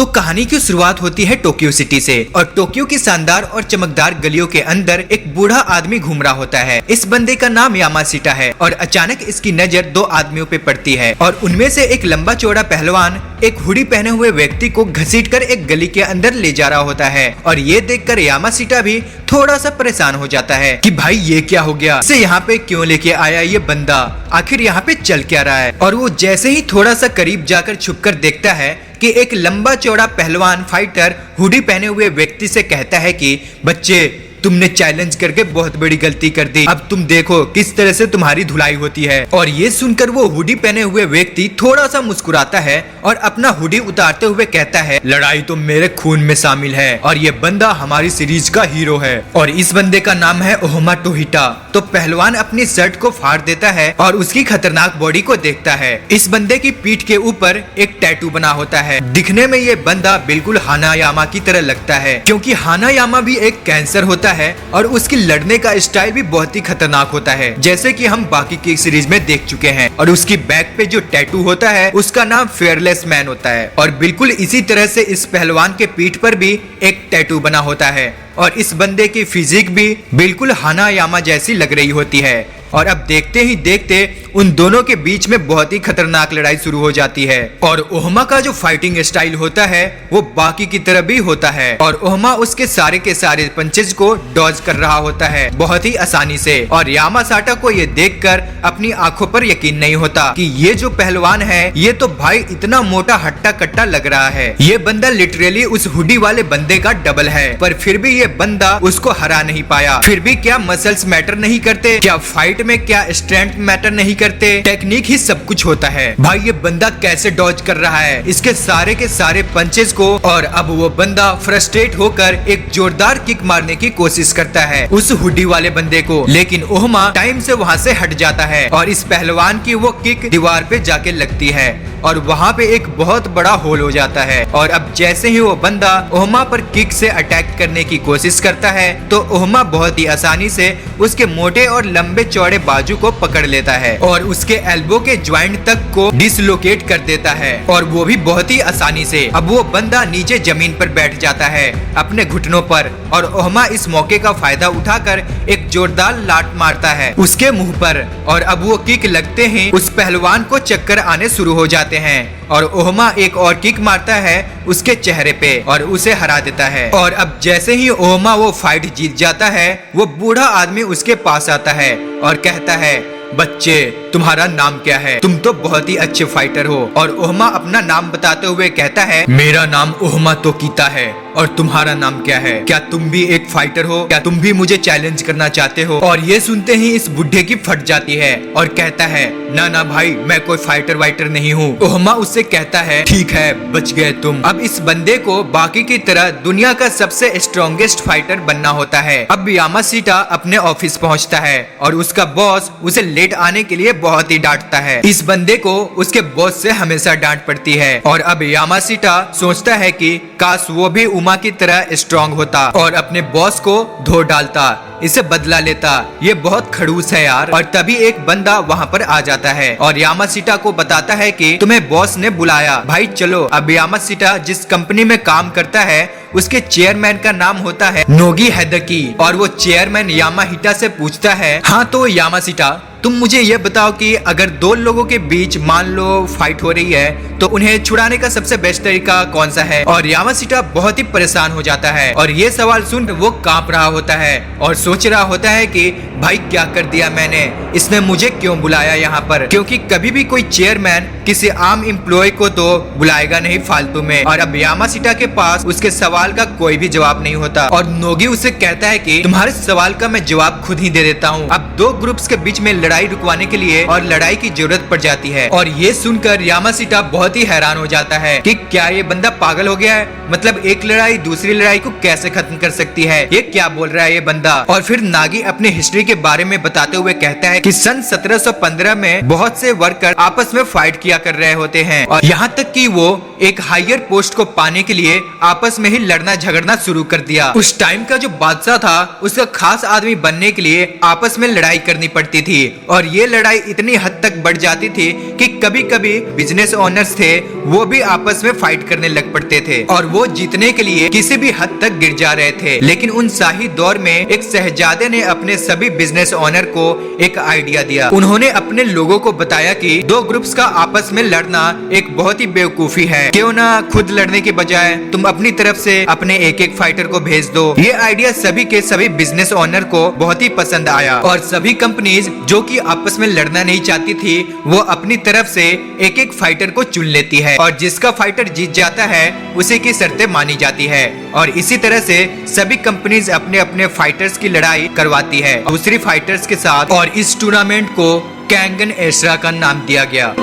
तो कहानी की शुरुआत होती है टोक्यो सिटी से और टोक्यो की शानदार और चमकदार गलियों के अंदर एक बूढ़ा आदमी घूम रहा होता है। इस बंदे का नाम यामाशिटा है और अचानक इसकी नजर दो आदमियों पे पड़ती है और उनमें से एक लंबा चौड़ा पहलवान एक हुडी पहने हुए व्यक्ति को घसीटकर एक गली के अंदर ले जा रहा होता है और ये देखकर यामाशिटा भी थोड़ा सा परेशान हो जाता है कि भाई ये क्या हो गया, इसे यहाँ पे क्यों लेके आया ये बंदा, आखिर यहाँ पे चल क्या रहा है। और वो जैसे ही थोड़ा सा करीब जाकर छुपकर देखता है कि एक लंबा चौड़ा पहलवान फाइटर हुडी पहने हुए व्यक्ति से कहता है कि बच्चे तुमने चैलेंज करके बहुत बड़ी गलती कर दी, अब तुम देखो किस तरह से तुम्हारी धुलाई होती है। और ये सुनकर वो हुडी पहने हुए व्यक्ति थोड़ा सा मुस्कुराता है और अपना हुडी उतारते हुए कहता है लड़ाई तो मेरे खून में शामिल है और ये बंदा हमारी सीरीज का हीरो है और इस बंदे का नाम है ओहोमा टोहिटा। तो पहलवान अपनी शर्ट को फाड़ देता है और उसकी खतरनाक बॉडी को देखता है। इस बंदे की पीठ के ऊपर एक टैटू बना होता है। दिखने में ये बंदा बिल्कुल हानायामा की तरह लगता है क्योंकि हानायामा भी एक कैंसर होता है और उसकी लड़ने का स्टाइल भी बहुत ही खतरनाक होता है जैसे कि हम बाकी की सीरीज में देख चुके हैं। और उसकी बैक पे जो टैटू होता है उसका नाम फेयरलेस मैन होता है और बिल्कुल इसी तरह से इस पहलवान के पीठ पर भी एक टैटू बना होता है और इस बंदे की फिजिक भी बिल्कुल हानायामा जैसी लग रही होती है। और अब देखते ही देखते उन दोनों के बीच में बहुत ही खतरनाक लड़ाई शुरू हो जाती है और ओहोमा का जो फाइटिंग स्टाइल होता है वो बाकी की तरह भी होता है और ओहोमा उसके सारे के सारे पंचेज को डॉज कर रहा होता है बहुत ही आसानी से। और यामाशिटा को ये देखकर अपनी आंखों पर यकीन नहीं होता कि ये जो पहलवान है ये तो भाई इतना मोटा हट्टा कट्टा लग रहा है, ये बंदा लिटरली उस हुडी वाले बंदे का डबल है। पर फिर भी ये बंदा उसको हरा नहीं पाया। फिर भी क्या मसल्स मैटर नहीं करते, क्या फाइट में क्या स्ट्रेंथ मैटर नहीं करते, टेक्निक ही सब कुछ होता है। भाई ये बंदा कैसे डॉज कर रहा है इसके सारे के सारे पंचेस को। और अब वो बंदा फ्रस्ट्रेट होकर एक जोरदार किक मारने की कोशिश करता है उस हुडी वाले बंदे को, लेकिन ओहोमा टाइम से वहाँ से हट जाता है और इस पहलवान की वो किक दीवार पे जाके लगती है और वहाँ पे एक बहुत बड़ा होल हो जाता है। और अब जैसे ही वो बंदा ओहोमा पर किक से अटैक करने की कोशिश करता है तो ओहोमा बहुत ही आसानी से उसके मोटे और लंबे चौड़े बाजू को पकड़ लेता है और उसके एल्बो के ज्वाइंट तक को डिसलोकेट कर देता है और वो भी बहुत ही आसानी से। अब वो बंदा नीचे जमीन पर बैठ जाता है अपने घुटनों पर और ओहोमा इस मौके का फायदा उठाकर एक जोरदार लात मारता है उसके मुंह पर और अब वो किक लगते ही उस पहलवान को चक्कर आने शुरू हो जाते हैं और ओहोमा एक और किक मारता है उसके चेहरे पे और उसे हरा देता है। और अब जैसे ही ओहोमा वो फाइट जीत जाता है वो बूढ़ा आदमी उसके पास आता है और कहता है बच्चे तुम्हारा नाम क्या है, तुम तो बहुत ही अच्छे फाइटर हो। और ओहोमा अपना नाम बताते हुए कहता है मेरा नाम ओहोमा तोकिता है और तुम्हारा नाम क्या है, क्या तुम भी एक फाइटर हो, क्या तुम भी मुझे चैलेंज करना चाहते हो। और ये सुनते ही इस बुढ़े की फट जाती है और कहता है ना ना भाई मैं कोई फाइटर वाइटर नहीं हूँ। ओहोमा उससे कहता है ठीक है बच गए तुम। अब इस बंदे को बाकी की तरह दुनिया का सबसे स्ट्रॉन्गेस्ट फाइटर बनना होता है। अब यामाशिटा अपने ऑफिस पहुँचता है और उसका बॉस उसे लेट आने के लिए बहुत ही डांटता है। इस बंदे को उसके बॉस से हमेशा डांट पड़ती है और अब यामाशिटा सोचता है कि काश वो भी उमा की तरह स्ट्रांग होता और अपने बॉस को धो डालता, इसे बदला लेता। ये बहुत खड़ूस है यार। और तभी एक बंदा वहाँ पर आ जाता है और यामाशिटा को बताता है कि तुम्हें बॉस ने बुलाया, भाई चलो। अब यामाशिटा जिस कंपनी में काम करता है उसके चेयरमैन का नाम होता है नोगी हेदकी और वो चेयरमैन यामाशिटा से पूछता है हाँ तो यामाशिटा तुम मुझे ये बताओ कि अगर दो लोगों के बीच मान लो फाइट हो रही है तो उन्हें छुड़ाने का सबसे बेस्ट तरीका कौन सा है। और यामाशिटा बहुत ही परेशान हो जाता है और ये सवाल सुन वो कांप रहा होता है और सोच रहा होता है कि भाई क्या कर दिया मैंने, इसने मुझे क्यों बुलाया यहाँ पर, क्योंकि कभी भी कोई चेयरमैन किसी आम एम्प्लॉय को तो बुलाएगा नहीं फालतू में। और अब यामाशिटा के पास उसके सवाल का कोई भी जवाब नहीं होता और नोगी उसे कहता है कि तुम्हारे सवाल का मैं जवाब खुद ही दे देता हूँ। अब दो ग्रुप्स के बीच में लड़ाई रुकवाने के लिए और लड़ाई की जरूरत पड़ जाती है। और ये सुनकर यामाशिटा बहुत ही हैरान हो जाता है कि क्या ये बंदा पागल हो गया है, मतलब एक लड़ाई दूसरी लड़ाई को कैसे खत्म कर सकती है, ये क्या बोल रहा है ये बंदा। और फिर नागी अपने हिस्ट्री के बारे में बताते हुए कहता है कि सन 1715 में बहुत से वर्कर आपस में फाइट किया कर रहे होते हैं और यहाँ तक कि वो एक हायर पोस्ट को पाने के लिए आपस में ही लड़ना झगड़ना शुरू कर दिया। उस टाइम का जो बादशाह था उसका खास आदमी बनने के लिए आपस में लड़ाई करनी पड़ती थी और ये लड़ाई इतनी हद तक बढ़ जाती थी कि कभी कभी बिजनेस ओनर्स थे वो भी आपस में फाइट करने लग पड़ते थे और वो जीतने के लिए किसी भी हद तक गिर जा रहे थे। लेकिन उन शाही दौर में एक शहजादे ने अपने सभी बिजनेस ओनर को एक आइडिया दिया। उन्होंने अपने लोगों को बताया कि दो ग्रुप्स का आपस में लड़ना एक बहुत ही बेवकूफी है, क्यों ना खुद लड़ने के बजाय तुम अपनी तरफ से अपने एक एक फाइटर को भेज दो। ये आइडिया सभी के सभी बिजनेस ओनर को बहुत ही पसंद आया और सभी कंपनीज जो कि आपस में लड़ना नहीं चाहती थी वो अपनी तरफ से एक एक फाइटर को चुन लेती है और जिसका फाइटर जीत जाता है उसी की शर्तें मानी जाती है और इसी तरह से सभी कंपनीज अपने अपने फाइटर्स की लड़ाई करवाती है दूसरी फाइटर्स के साथ और इस टूर्नामेंट को कैंगन एशरा का नाम दिया गया।